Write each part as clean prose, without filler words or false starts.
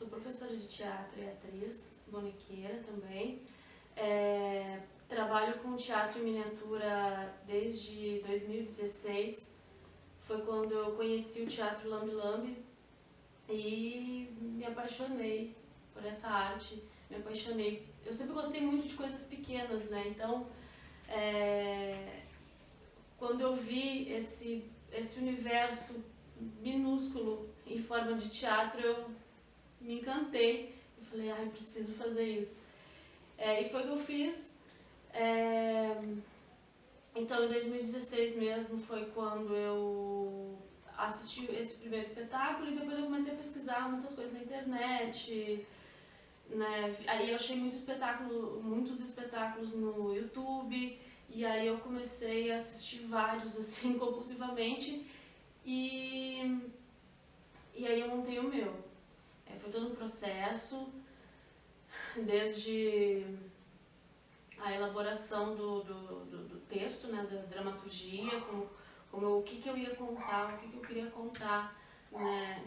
sou professora de teatro e atriz, bonequeira também. Trabalho com teatro em miniatura desde 2016. Foi quando eu conheci o Teatro Lambe Lambe e me apaixonei por essa arte, me apaixonei. Eu sempre gostei muito de coisas pequenas, né? Então, quando eu vi esse universo minúsculo em forma de teatro, eu me encantei e falei, ai, preciso fazer isso. E foi o que eu fiz. Então, em 2016 mesmo foi quando eu assisti esse primeiro espetáculo e depois eu comecei a pesquisar muitas coisas na internet, né? Aí eu achei muitos espetáculos no YouTube e aí eu comecei a assistir vários assim compulsivamente e aí eu montei o meu. Foi todo um processo, desde a elaboração do texto, né, da dramaturgia, o que eu ia contar, o que eu queria contar, né,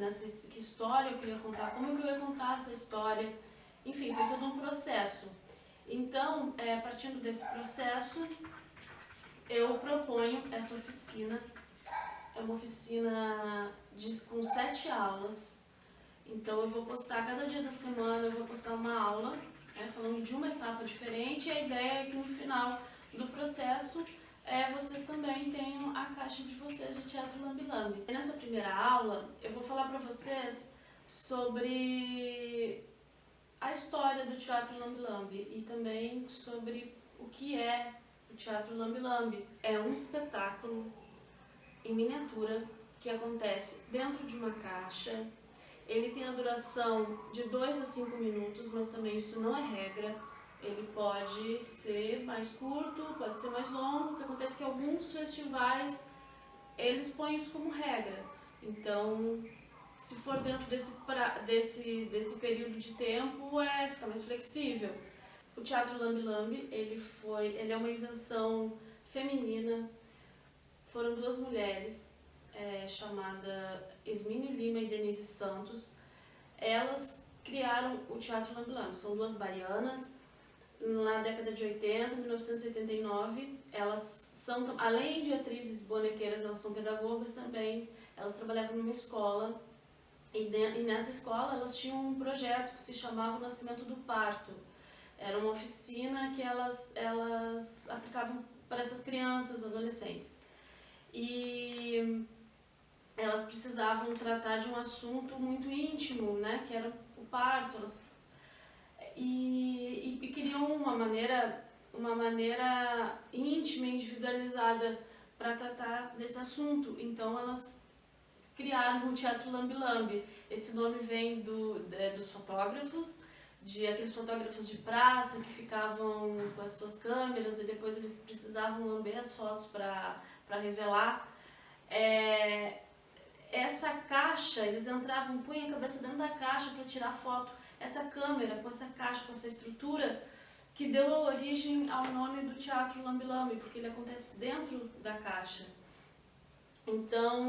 que história eu queria contar, como eu ia contar essa história. Enfim, foi todo um processo. Então, partindo desse processo, eu proponho essa oficina. É uma oficina com 7 aulas. Então, eu vou postar cada dia da semana, eu vou postar uma aula, falando de uma etapa diferente, e a ideia é que no final do processo vocês também tenham a caixa de vocês de Teatro Lambe Lambe. E nessa primeira aula eu vou falar para vocês sobre a história do Teatro Lambe Lambe e também sobre o que é o Teatro Lambe Lambe. É um espetáculo em miniatura que acontece dentro de uma caixa. Ele tem a duração de 2 a 5 minutos, mas também isso não é regra. Ele pode ser mais curto, pode ser mais longo. O que acontece é que alguns festivais, eles põem isso como regra. Então, se for dentro desse período de tempo, fica mais flexível. O Teatro Lambe Lambe, ele é uma invenção feminina. Foram 2 mulheres, chamada Esmine Lima e Denise Santos. Elas criaram o Teatro Lambe Lambe. São 2 baianas. Na década de 80, 1989, elas são, além de atrizes bonequeiras, elas são pedagogas também. Elas trabalhavam numa escola e nessa escola elas tinham um projeto que se chamava O Nascimento do Parto. Era uma oficina que elas aplicavam para essas crianças, adolescentes. E elas precisavam tratar de um assunto muito íntimo, né, que era o parto. E queriam uma maneira íntima, individualizada para tratar desse assunto. Então elas criaram o Teatro Lambe Lambe. Esse nome vem dos fotógrafos, aqueles fotógrafos de praça que ficavam com as suas câmeras e depois eles precisavam lamber as fotos para revelar. Essa caixa, eles entravam, punham a cabeça dentro da caixa para tirar foto. Essa câmera, com essa caixa, com essa estrutura, que deu a origem ao nome do Teatro Lambe Lambe, porque ele acontece dentro da caixa. Então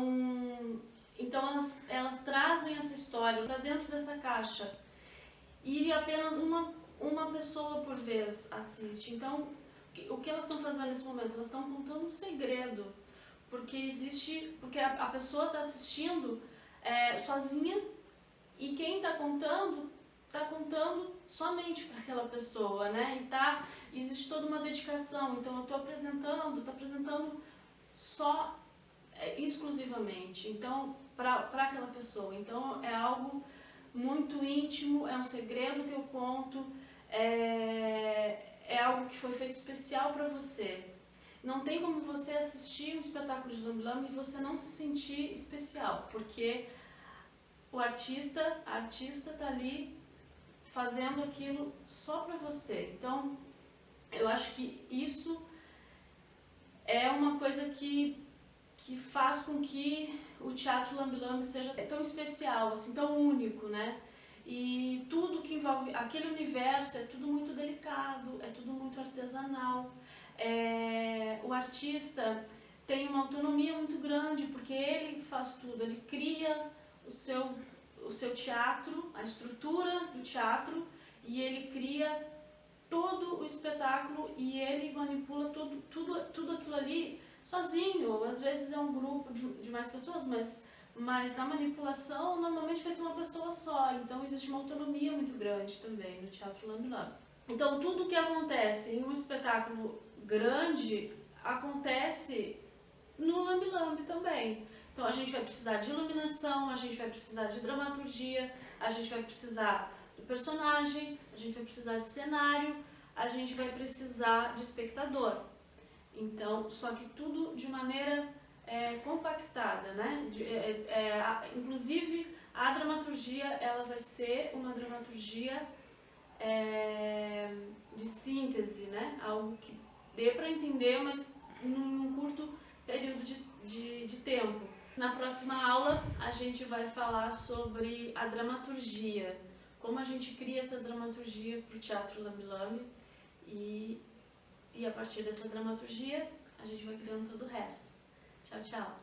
elas trazem essa história para dentro dessa caixa e apenas uma pessoa por vez assiste. Então, o que elas estão fazendo nesse momento? Elas estão contando um segredo, porque a pessoa está assistindo sozinha e quem está contando somente para aquela pessoa, né? E existe toda uma dedicação. Então eu estou apresentando só exclusivamente, então para aquela pessoa. Então é algo muito íntimo, é um segredo que eu conto, é algo que foi feito especial para você. Não tem como você assistir um espetáculo de Lambe Lambe e você não se sentir especial, porque a artista está ali fazendo aquilo só para você. Então, eu acho que isso é uma coisa que faz com que o Teatro Lambe Lambe seja tão especial, assim, tão único, né? E tudo que envolve aquele universo é tudo muito delicado, é tudo muito artesanal. O artista tem uma autonomia muito grande, porque ele faz tudo, ele cria o seu teatro, a estrutura do teatro, e ele cria todo o espetáculo e ele manipula tudo aquilo ali sozinho. Às vezes é um grupo de mais pessoas, mas na manipulação normalmente vai ser uma pessoa só, então existe uma autonomia muito grande também no Teatro Lambe Lambe. Então tudo que acontece em um espetáculo grande acontece no Lambe Lambe também. Então a gente vai precisar de iluminação, a gente vai precisar de dramaturgia, a gente vai precisar do personagem, a gente vai precisar de cenário, a gente vai precisar de espectador. Então, só que tudo de maneira compactada, né? Inclusive a dramaturgia, ela vai ser uma dramaturgia de síntese, né? Algo que dê para entender, mas num curto período de tempo. Na próxima aula a gente vai falar sobre a dramaturgia, como a gente cria essa dramaturgia para o Teatro Lambe Lambe e a partir dessa dramaturgia a gente vai criando todo o resto. Tchau, tchau!